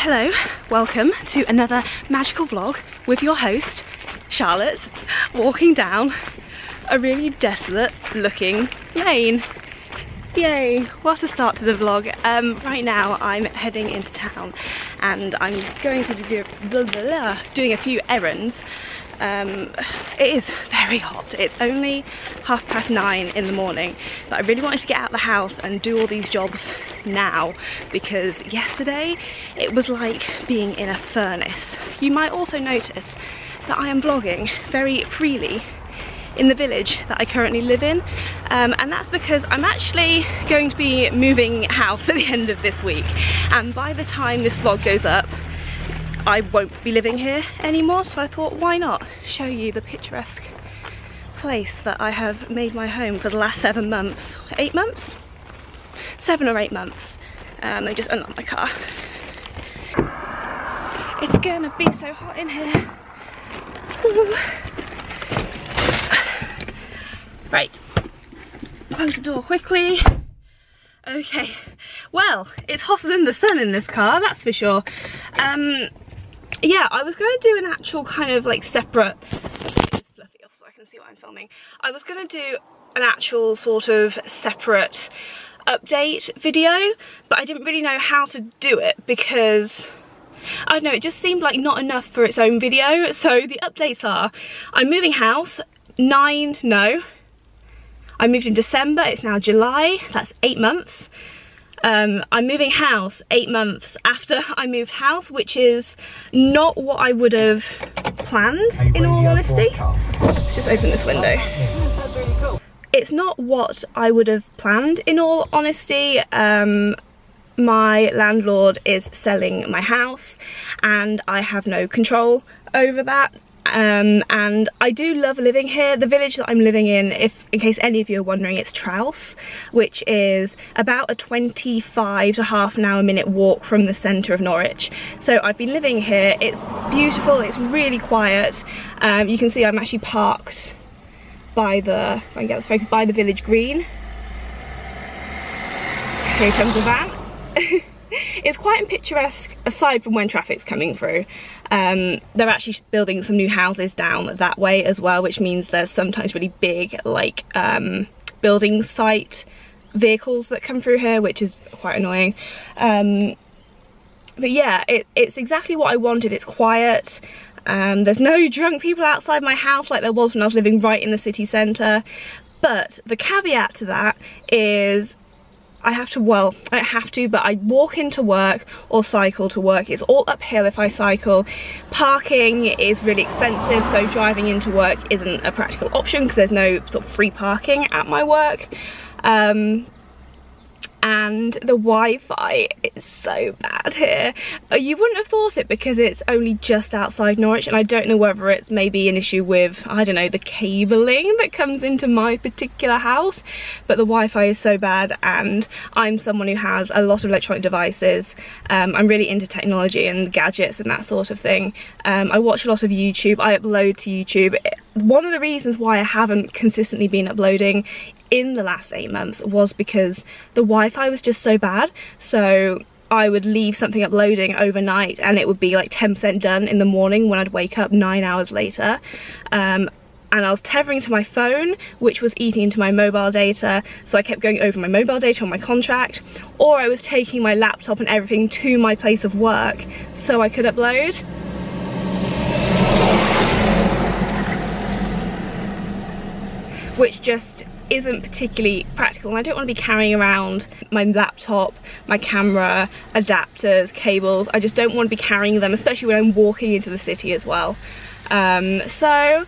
Hello, welcome to another magical vlog with your host, Charlotte, walking down a really desolate looking lane. Yay, what a start to the vlog. Right now I'm heading into town and I'm going to be doing a few errands. It is very hot. It's only 9:30 in the morning, but I really wanted to get out of the house and do all these jobs now because yesterday it was like being in a furnace. You might also notice that I am vlogging very freely in the village that I currently live in, and that's because I'm actually going to be moving house at the end of this week, and by the time this vlog goes up I won't be living here anymore, so I thought why not show you the picturesque place that I have made my home for the last 7 months. 8 months? 7 or 8 months. They just unlocked my car. It's gonna be so hot in here. Ooh. Right, close the door quickly. Okay, well, it's hotter than the sun in this car, that's for sure. Yeah, I was going to do an actual kind of like separate, let's take this fluffy off so I can see what I'm filming. I was going to do an actual sort of separate update video, but I didn't really know how to do it because, I don't know, it just seemed like not enough for its own video. So the updates are, I'm moving house, I moved in December, it's now July, that's 8 months. I'm moving house 8 months after I moved house, which is not what I would have planned, in all honesty. Let's just open this window. That's really cool. It's not what I would have planned, in all honesty. My landlord is selling my house and I have no control over that. And I do love living here. The village that I'm living in case any of you are wondering, it's Trouse, which is about a 25 to half an hour minute walk from the centre of Norwich. So I've been living here. It's beautiful, it's really quiet. You can see I'm actually parked by the, if I can get this focused, by the village green. Here comes a van. It's quite picturesque aside from when traffic's coming through. They're actually building some new houses down that way as well, which means there's sometimes really big like building site vehicles that come through here, which is quite annoying. But yeah, it's exactly what I wanted. It's quiet. There's no drunk people outside my house like there was when I was living right in the city centre. But the caveat to that is I have to, well, I don't have to, but I walk into work or cycle to work. It's all uphill if I cycle. Parking is really expensive, so driving into work isn't a practical option because there's no sort of free parking at my work. And the Wi-Fi is so bad here. You wouldn't have thought it because it's only just outside Norwich, and I don't know whether it's maybe an issue with, I don't know, the cabling that comes into my particular house, but the Wi-Fi is so bad, and I'm someone who has a lot of electronic devices. I'm really into technology and gadgets and that sort of thing. I watch a lot of YouTube, I upload to YouTube. One of the reasons why I haven't consistently been uploading in the last 8 months was because the Wi-Fi was just so bad. So I would leave something uploading overnight and it would be like 10% done in the morning when I'd wake up 9 hours later. And I was tethering to my phone, which was eating into my mobile data, so I kept going over my mobile data on my contract, or I was taking my laptop and everything to my place of work so I could upload. Which just isn't particularly practical, and I don't want to be carrying around my laptop, my camera, adapters, cables. I just don't want to be carrying them, especially when I'm walking into the city as well. So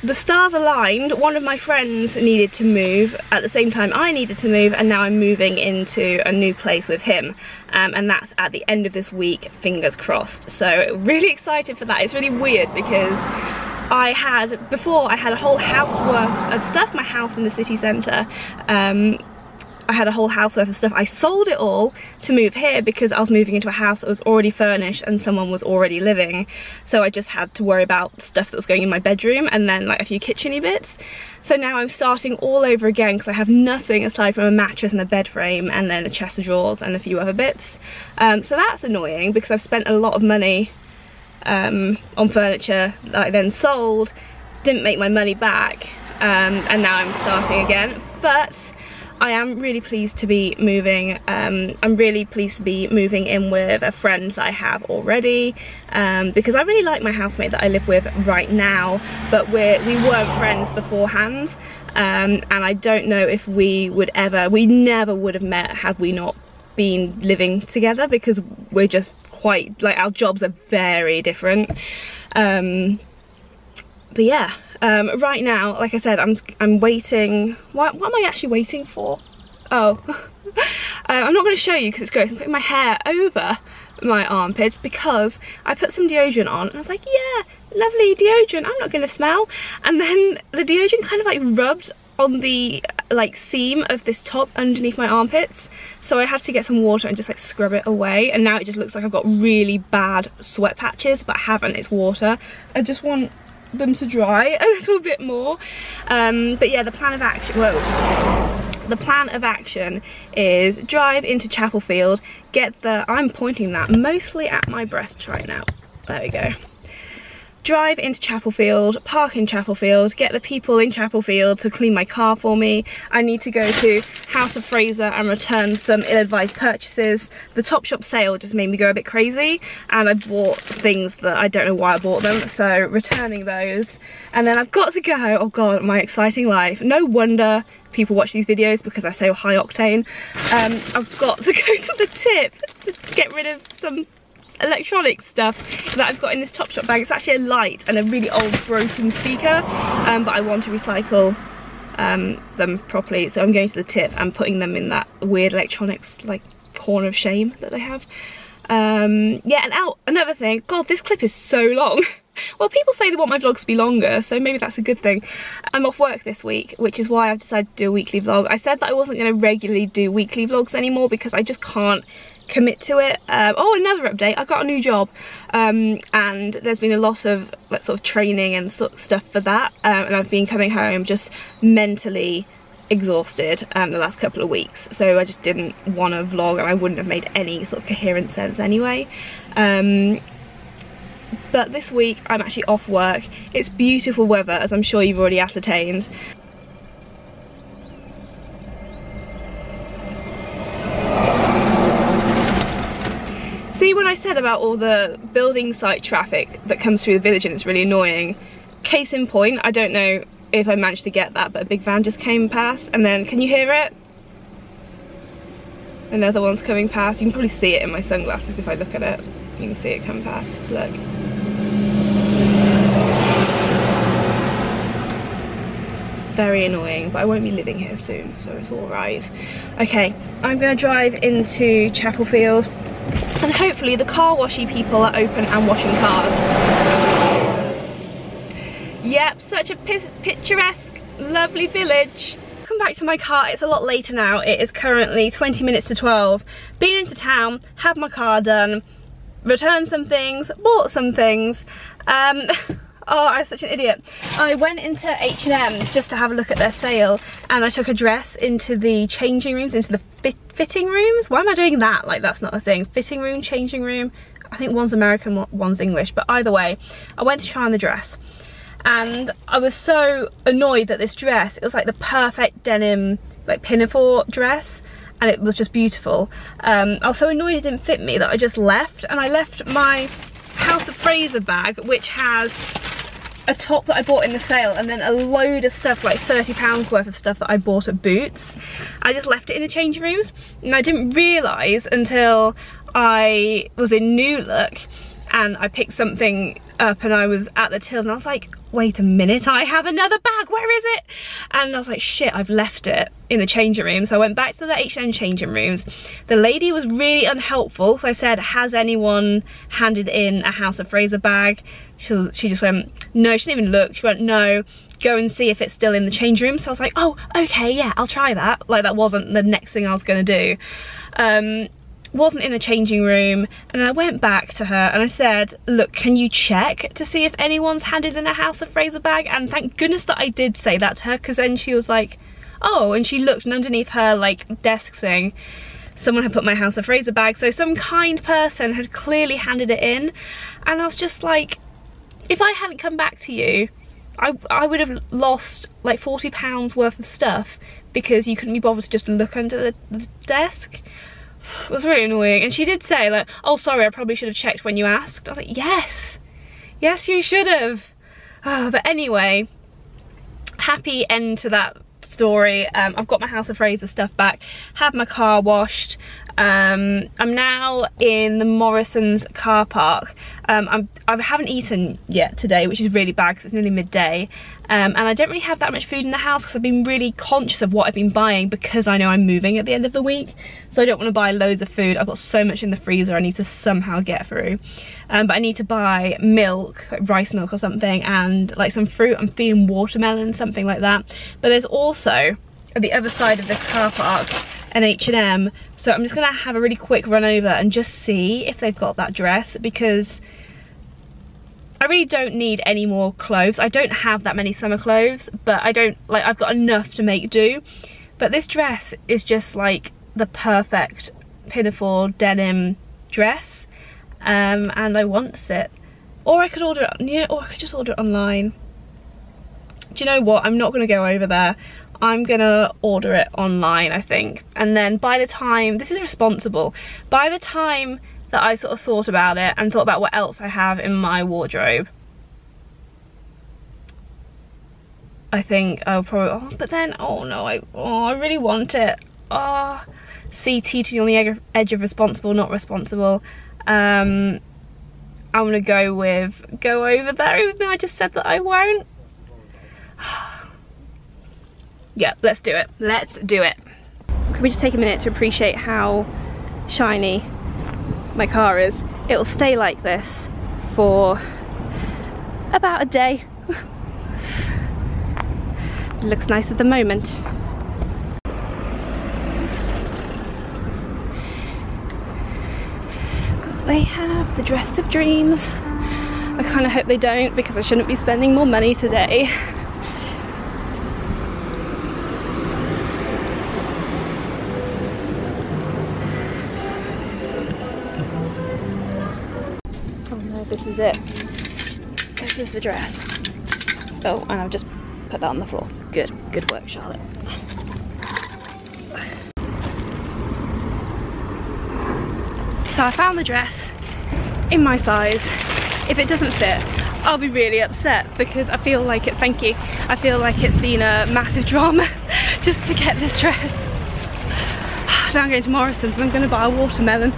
the stars aligned. One of my friends needed to move at the same time I needed to move, and now I'm moving into a new place with him, and that's at the end of this week, fingers crossed. So really excited for that. It's really weird because before I had a whole house worth of stuff, my house in the city centre, I had a whole house worth of stuff. I sold it all to move here because I was moving into a house that was already furnished and someone was already living. So I just had to worry about stuff that was going in my bedroom and then like a few kitcheny bits. So now I'm starting all over again because I have nothing aside from a mattress and a bed frame and then a chest of drawers and a few other bits. So that's annoying because I've spent a lot of money on furniture that I then sold, didn't make my money back, and now I'm starting again. But I am really pleased to be moving. I'm really pleased to be moving in with a friend that I have already, because I really like my housemate that I live with right now, but we weren't friends beforehand, and I don't know if we never would have met had we not been living together, because we're just quite, like, our jobs are very different. But yeah. Right now, like I said, I'm waiting. What am I actually waiting for? Oh, I'm not going to show you because it's gross. I'm putting my hair over my armpits because I put some deodorant on and I was like, yeah, lovely deodorant, I'm not going to smell. And then the deodorant kind of like rubbed on the like seam of this top underneath my armpits, so I had to get some water and just like scrub it away, and now it just looks like I've got really bad sweat patches, but I haven't, it's water. I just want them to dry a little bit more. But yeah, the plan of action is drive into Chapelfield, get I'm pointing that mostly at my breast right now, there we go. Drive into Chapelfield, park in Chapelfield, get the people in Chapelfield to clean my car for me. I need to go to House of Fraser and return some ill-advised purchases. The Topshop sale just made me go a bit crazy and I bought things that I don't know why I bought them, so returning those. And then I've got to go, oh god, my exciting life. No wonder people watch these videos because I say high octane. I've got to go to the tip to get rid of some electronic stuff that I've got in this Topshop bag. It's actually a light and a really old broken speaker, but I want to recycle them properly, so I'm going to the tip and putting them in that weird electronics like corner of shame that they have. Yeah, and another thing, god, this clip is so long. Well, people say they want my vlogs to be longer, so maybe that's a good thing. I'm off work this week, which is why I've decided to do a weekly vlog. I said that I wasn't going to regularly do weekly vlogs anymore because I just can't commit to it. Oh, another update, I got a new job, and there's been a lot of like sort of training and stuff for that, and I've been coming home just mentally exhausted the last couple of weeks, so I just didn't want to vlog and I wouldn't have made any sort of coherent sense anyway. But this week I'm actually off work. It's beautiful weather, as I'm sure you've already ascertained. See, when I said about all the building site traffic that comes through the village and it's really annoying, case in point, I don't know if I managed to get that, but a big van just came past, and then, can you hear it? Another one's coming past. You can probably see it in my sunglasses if I look at it. You can see it come past, look. It's very annoying, but I won't be living here soon, so it's alright. Okay, I'm gonna drive into Chapelfield, and hopefully the car washy people are open and washing cars. Yep, such a picturesque, lovely village. Welcome back to my car. It's a lot later now. It is currently 20 minutes to 12. Been into town, had my car done, returned some things, bought some things. Oh, I was such an idiot. I went into H&M just to have a look at their sale, and I took a dress into the changing rooms, into the fitting rooms. Why am I doing that? Like, that's not a thing. Fitting room, changing room. I think one's American, one's English, but either way, I went to try on the dress. And I was so annoyed that this dress, it was like the perfect denim, like pinafore dress, and it was just beautiful. I was so annoyed it didn't fit me that I just left, and I left my House of Fraser bag, which has a top that I bought in the sale and then a load of stuff, like £30 worth of stuff that I bought at Boots. I just left it in the changing rooms, and I didn't realise until I was in New Look and I picked something up and I was at the till and I was like, wait a minute, I have another bag, where is it? And I was like, shit, I've left it in the changing room. So I went back to the H&M changing rooms. The lady was really unhelpful, so I said, has anyone handed in a House of Fraser bag? She just went, no. She didn't even look. She went, no, go and see if it's still in the change room. So I was like, oh, okay, yeah, I'll try that. Like, that wasn't the next thing I was gonna do. Wasn't in the changing room, and I went back to her and I said, look, can you check to see if anyone's handed in a House of Fraser bag? And thank goodness that I did say that to her, because then she was like, oh, and she looked, and underneath her like desk thing, someone had put my House of Fraser bag, so some kind person had clearly handed it in. And I was just like, if I hadn't come back to you, I would have lost like £40 worth of stuff because you couldn't be bothered to just look under the desk. It was really annoying. And she did say like, oh sorry, I probably should have checked when you asked. I was like, yes you should have. Oh, but anyway, happy end to that story. I've got my House of Fraser stuff back, had my car washed. I'm now in the Morrison's car park. I haven't eaten yet today, which is really bad because it's nearly midday. And I don't really have that much food in the house because I've been really conscious of what I've been buying, because I know I'm moving at the end of the week. So I don't want to buy loads of food. I've got so much in the freezer I need to somehow get through. But I need to buy milk, like rice milk or something, and like some fruit. I'm feeling watermelon, something like that. But there's also, at the other side of this car park, an H&M. So I'm just gonna have a really quick run over and just see if they've got that dress, because I really don't need any more clothes. I don't have that many summer clothes, but I've got enough to make do. But this dress is just like the perfect pinafore denim dress, and I want it. Or I could order it, or I could just order it online. Do you know what? I'm not gonna go over there. I'm gonna order it online, I think. And then by the time, this is responsible, by the time that I sort of thought about it and thought about what else I have in my wardrobe, I think I'll probably, oh, but then, oh no, I really want it. Oh, see, teetering on the edge of responsible, not responsible. I'm gonna go over there, even though I just said that I won't. Yeah, let's do it. Let's do it. Can we just take a minute to appreciate how shiny my car is? It'll stay like this for about a day. It looks nice at the moment. They have the dress of dreams. I kind of hope they don't, because I shouldn't be spending more money today. This is it. This is the dress. Oh, and I've just put that on the floor. Good work, Charlotte. So I found the dress in my size. If it doesn't fit, I'll be really upset, because I feel like it's, thank you, I feel like it's been a massive drama just to get this dress. Now I'm going to Morrison's and I'm going to buy a watermelon.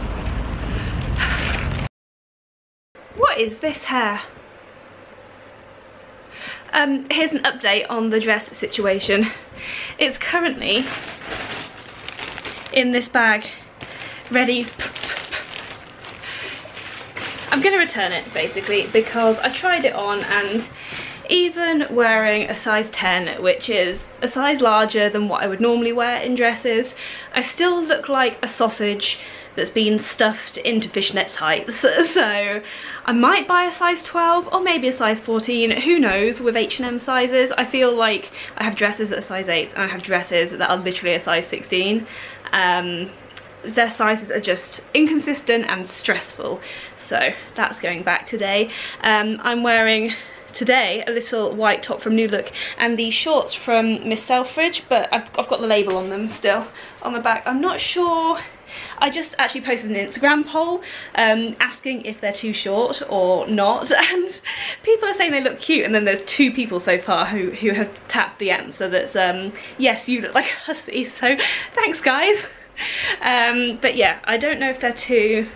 What is this hair? Here's an update on the dress situation. It's currently in this bag, ready. I'm gonna return it basically, because I tried it on, and even wearing a size 10, which is a size larger than what I would normally wear in dresses, I still look like a sausage that's been stuffed into fishnet tights. So I might buy a size 12 or maybe a size 14, who knows, with H&M sizes. I feel like I have dresses that are size 8 and I have dresses that are literally a size 16. Their sizes are just inconsistent and stressful, so that's going back today. I'm wearing today a little white top from New Look and these shorts from Miss Selfridge, but I've got the label on them still on the back. I'm not sure. I just actually posted an Instagram poll asking if they're too short or not, and people are saying they look cute, and then there's 2 people so far who have tapped the answer that's yes, you look like a hussy, so thanks guys. But yeah, I don't know if they're too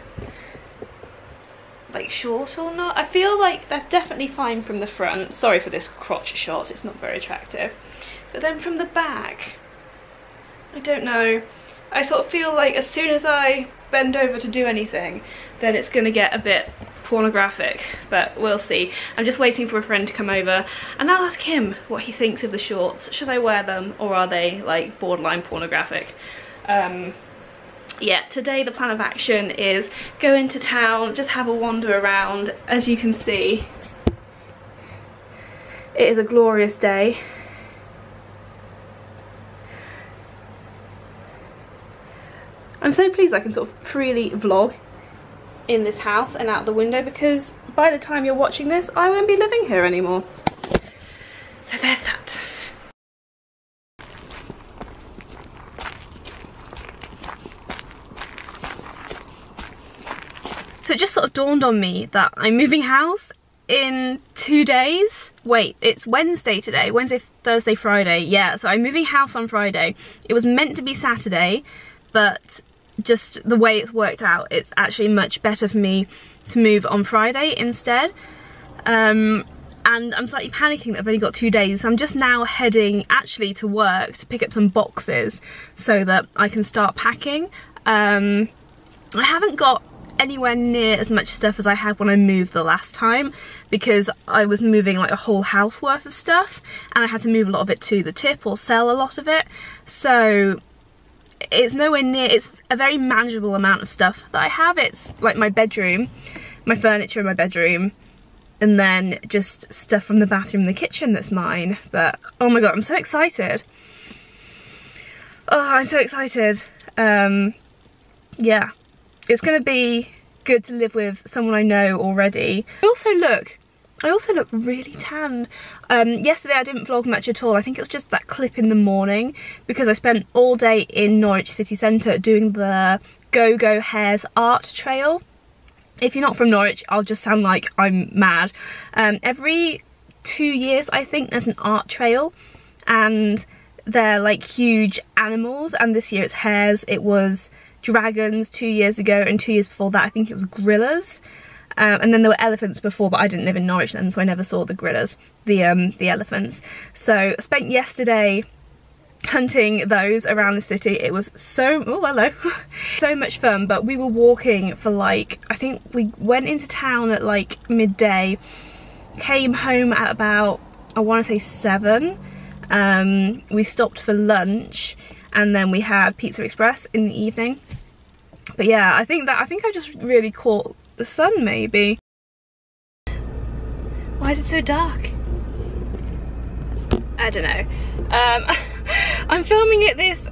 like short or not. I feel like they're definitely fine from the front. Sorry for this crotch shot, it's not very attractive. But then from the back, I don't know. I sort of feel like as soon as I bend over to do anything, then it's gonna get a bit pornographic, but we'll see. I'm just waiting for a friend to come over and I'll ask him what he thinks of the shorts. Should I wear them or are they like borderline pornographic? Yeah, today the plan of action is go into town, just have a wander around. As you can see, it is a glorious day. I'm so pleased I can sort of freely vlog in this house and out the window, because by the time you're watching this, I won't be living here anymore. So there's that. So it just sort of dawned on me that I'm moving house in 2 days. Wait, it's Wednesday today. Wednesday, Thursday, Friday. Yeah, so I'm moving house on Friday. It was meant to be Saturday, but just the way it's worked out, it's actually much better for me to move on Friday instead. And I'm slightly panicking that I've only got 2 days, so I'm just now heading actually to work to pick up some boxes so that I can start packing. I haven't got anywhere near as much stuff as I had when I moved the last time, because I was moving like a whole house worth of stuff and I had to move a lot of it to the tip or sell a lot of it. So it's nowhere near, it's a very manageable amount of stuff that I have. It's like my bedroom, my furniture in my bedroom, and then just stuff from the bathroom and the kitchen that's mine. But oh my god, I'm so excited. Oh, I'm so excited. Yeah, it's gonna be good to live with someone I know already. I also look really tanned. Yesterday I didn't vlog much at all. I think it was just that clip in the morning because I spent all day in Norwich city centre doing the Go Go Hairs art trail. If you're not from Norwich, I'll just sound like I'm mad. Every 2 years I think there's an art trail, and they're like huge animals, and this year it's hares. It was dragons 2 years ago, and 2 years before that I think it was gorillas. And then there were elephants before, but I didn't live in Norwich then, so I never saw the gorillas, the elephants. So I spent yesterday hunting those around the city. It was so, oh hello, so much fun. But we were walking for like, I think we went into town at like midday, came home at about, I want to say 7. We stopped for lunch, and then we had Pizza Express in the evening. But yeah, I think I just really caught the sun, maybe. Why is it so dark? I don't know. I'm filming at this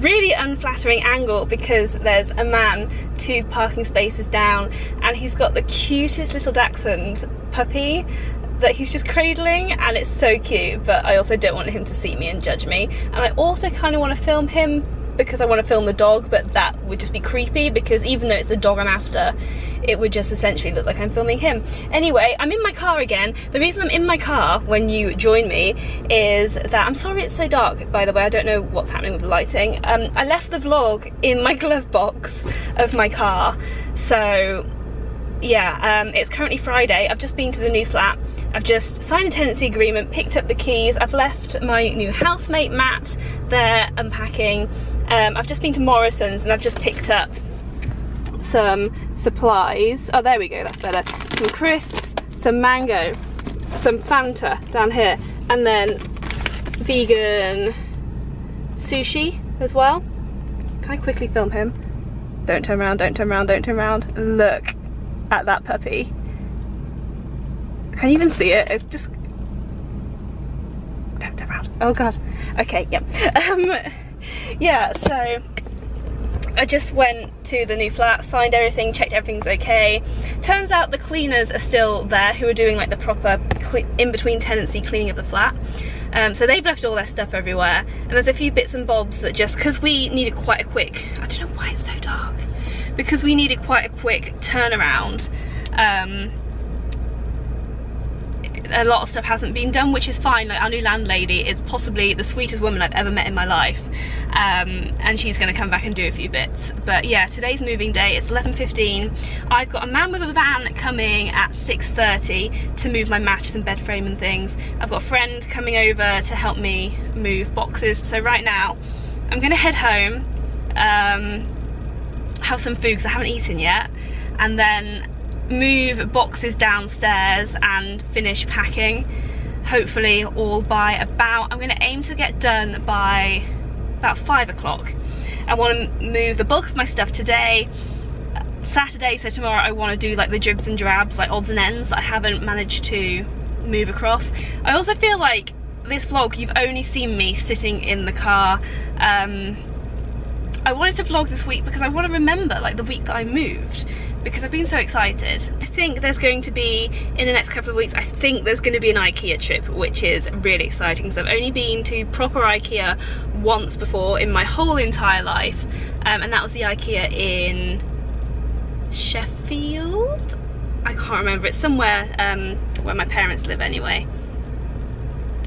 really unflattering angle because there's a man 2 parking spaces down, and he's got the cutest little dachshund puppy that he's just cradling, and it's so cute. But I also don't want him to see me and judge me, and I also kind of want to film him because I want to film the dog, but that would just be creepy, because even though it's the dog I'm after, it would just essentially look like I'm filming him. Anyway, I'm in my car again. The reason I'm in my car when you join me is that, I'm sorry it's so dark, by the way, I don't know what's happening with the lighting. I left the vlog in my glove box of my car, so yeah, it's currently Friday. I've just been to the new flat. I've just signed a tenancy agreement, picked up the keys. I've left my new housemate Matt there unpacking. I've just been to Morrison's and I've just picked up some supplies. Oh, there we go, that's better. Some crisps, some mango, some Fanta down here, and then vegan sushi as well. Can I quickly film him? Don't turn around, don't turn around, don't turn around. Look at that puppy. Can you even see it? It's just... Don't turn around. Oh god. Okay, yep. Yeah, so I just went to the new flat, signed everything, checked everything's okay. Turns out the cleaners are still there, who are doing like the proper in-between tenancy cleaning of the flat. So they've left all their stuff everywhere, and there's a few bits and bobs that just, because we needed quite a quick, I don't know why it's so dark, because we needed quite a quick turnaround. A lot of stuff hasn't been done, which is fine. Like, our new landlady is possibly the sweetest woman I've ever met in my life, and she's going to come back and do a few bits. But yeah, today's moving day. It's 11:15. I've got a man with a van coming at 6:30 to move my mattress and bed frame and things. I've got a friend coming over to help me move boxes. So right now I'm going to head home, have some food because I haven't eaten yet, and then move boxes downstairs and finish packing, hopefully all by about, I'm going to aim to get done by about 5 o'clock. I want to move the bulk of my stuff today, Saturday, so tomorrow I want to do like the dribs and drabs, like odds and ends that I haven't managed to move across. I also feel like this vlog, you've only seen me sitting in the car. I wanted to vlog this week because I want to remember like the week that I moved, because I've been so excited. I think there's going to be, in the next couple of weeks, I think there's going to be an IKEA trip, which is really exciting because I've only been to proper IKEA once before in my whole entire life, and that was the IKEA in Sheffield? I can't remember, it's somewhere where my parents live anyway.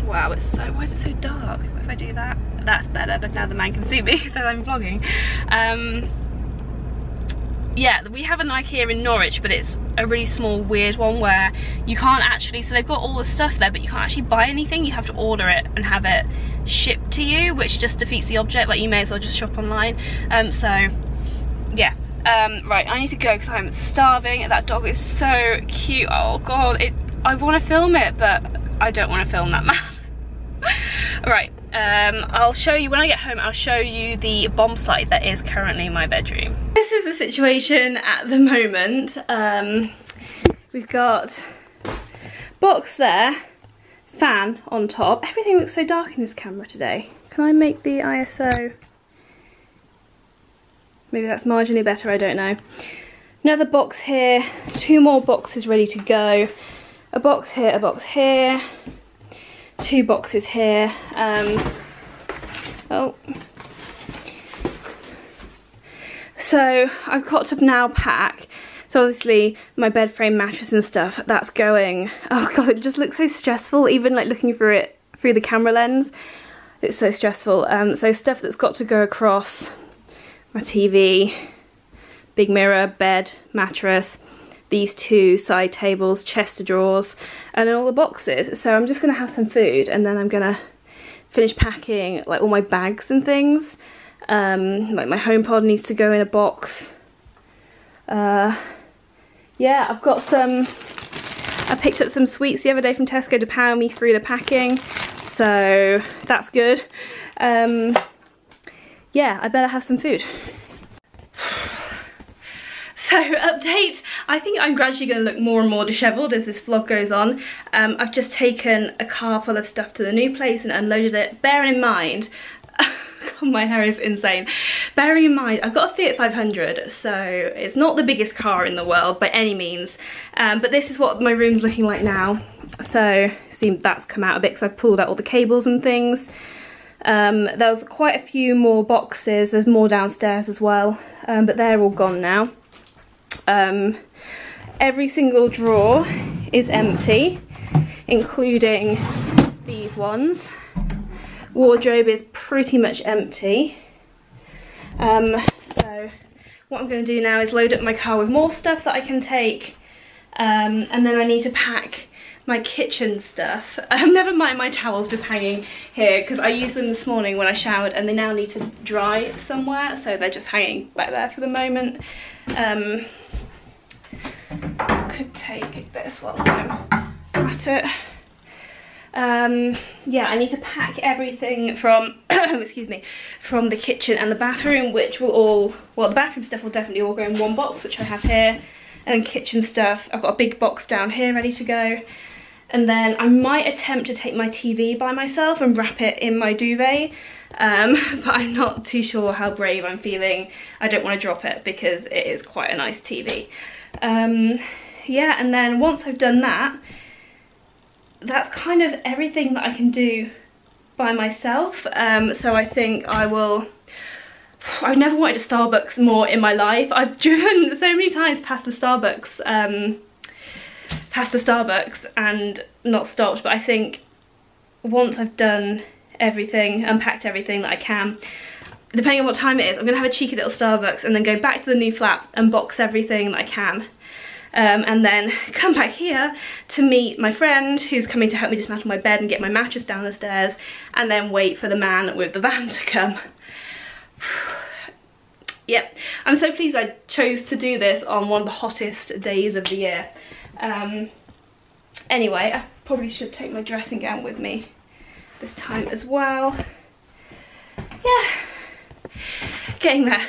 Wow, it's so, why is it so dark? If I do that, that's better, but now the man can see me that I'm vlogging. Yeah, we have an IKEA in Norwich, but it's a really small, weird one where you can't actually, so they've got all the stuff there, but you can't actually buy anything. You have to order it and have it shipped to you, which just defeats the object. Like, you may as well just shop online. So, yeah. Right, I need to go because I'm starving. That dog is so cute. Oh God, I want to film it, but I don't want to film that man. Right, I'll show you, when I get home, I'll show you the bomb site that is currently in my bedroom. This is the situation at the moment. We've got box there, fan on top. Everything looks so dark in this camera today. Can I make the ISO? Maybe that's marginally better, I don't know. Another box here, 2 more boxes ready to go. A box here, a box here. 2 boxes here. Oh. So I've got to now pack. So obviously my bed frame, mattress and stuff, that's going, oh God, it just looks so stressful, even like looking through it through the camera lens. It's so stressful. So stuff that's got to go across: my TV, big mirror, bed, mattress, these 2 side tables, chest of drawers, and then all the boxes. So I'm just gonna have some food and then I'm gonna finish packing like all my bags and things. Like my HomePod needs to go in a box. Yeah, I've got some, I picked up some sweets the other day from Tesco to power me through the packing, so that's good. Yeah, I better have some food. So update, I think I'm gradually going to look more and more dishevelled as this vlog goes on. I've just taken a car full of stuff to the new place and unloaded it, bearing in mind, God, my hair is insane. Bearing in mind, I've got a Fiat 500, so it's not the biggest car in the world by any means, but this is what my room's looking like now. So, see, that's come out a bit because I've pulled out all the cables and things. There's quite a few more boxes, there's more downstairs as well, but they're all gone now. Every single drawer is empty, including these ones. Wardrobe is pretty much empty. So what I'm going to do now is load up my car with more stuff that I can take, and then I need to pack my kitchen stuff. Never mind my towels just hanging here because I used them this morning when I showered and they now need to dry somewhere, so they're just hanging back there for the moment. Could take this whilst I'm at it. Yeah, I need to pack everything from excuse me, from the kitchen and the bathroom, which will all, well, the bathroom stuff will definitely all go in one box, which I have here, and then kitchen stuff, I've got a big box down here ready to go. And then I might attempt to take my TV by myself and wrap it in my duvet, but I'm not too sure how brave I'm feeling. I don't want to drop it because it is quite a nice TV. Yeah, and then once I've done that, that's kind of everything that I can do by myself. So I think I will, I've never wanted a Starbucks more in my life. I've driven so many times past the Starbucks and not stopped, but I think once I've done everything, unpacked everything that I can, depending on what time it is, I'm gonna have a cheeky little Starbucks and then go back to the new flat and box everything that I can. And then come back here to meet my friend who's coming to help me dismantle my bed and get my mattress down the stairs, and then wait for the man with the van to come. Yep, I'm so pleased I chose to do this on one of the hottest days of the year. Anyway, I probably should take my dressing gown with me this time as well. Yeah, getting there.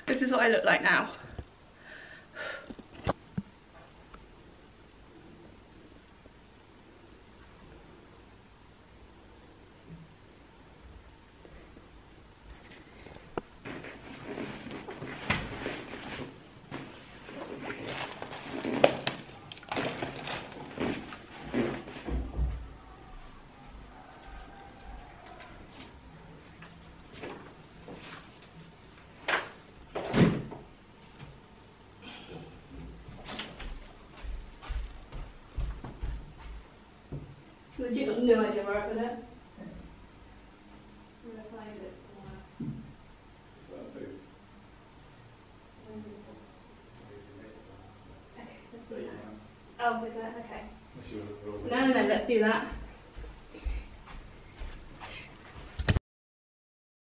This is what I look like now. You've got no idea where I put it. I'm going to find it somewhere. Okay, let's do that. Oh, is that? Okay. No, let's do that.